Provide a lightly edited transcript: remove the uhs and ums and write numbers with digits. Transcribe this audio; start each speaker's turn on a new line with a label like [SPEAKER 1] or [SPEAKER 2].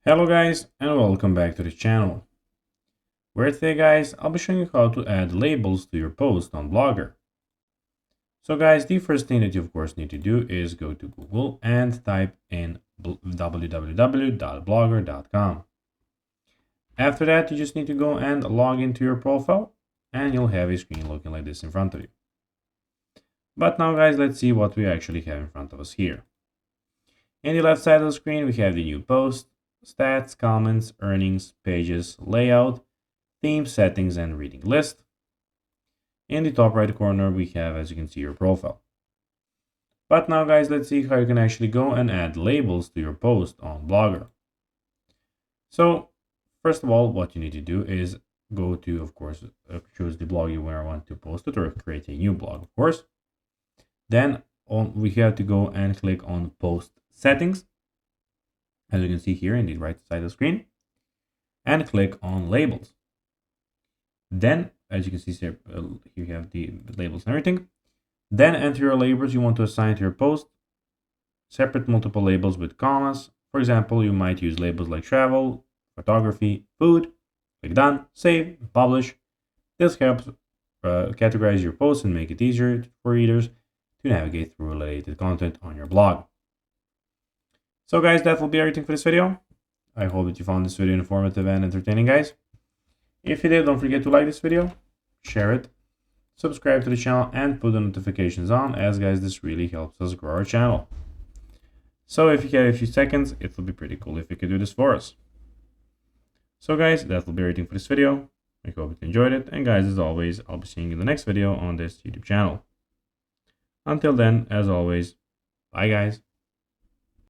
[SPEAKER 1] Hello guys and welcome back to the channel, where today guys I'll be showing you how to add labels to your post on Blogger. So guys, the first thing that you of course need to do is go to Google and type in www.blogger.com. After that you just need to go and log into your profile and you'll have a screen looking like this in front of you. But now guys, let's see what we actually have in front of us here. In the left side of the screen we have the new post, stats, comments, earnings, pages, layout, theme, settings, and reading list. In the top right corner we have, as you can see, your profile. But now guys, let's see how you can actually go and add labels to your post on Blogger. So first of all, what you need to do is go to, of course, choose the blog you want to post it, or create a new blog, of course. Then we have to go and click on post settings, as you can see here in the right side of the screen, and click on labels. Then, as you can see here, you have the labels and everything. Then enter your labels you want to assign to your post. Separate multiple labels with commas. For example, you might use labels like travel, photography, food. Click done, save, publish. This helps categorize your posts and make it easier for readers to navigate through related content on your blog. So guys, that will be everything for this video. I hope that you found this video informative and entertaining, guys. If you did, don't forget to like this video, share it, subscribe to the channel, and put the notifications on, as guys, this really helps us grow our channel. So if you have a few seconds, it will be pretty cool if you could do this for us. So guys, that will be everything for this video. I hope you enjoyed it, and guys, as always, I'll be seeing you in the next video on this YouTube channel. Until then, as always, bye guys.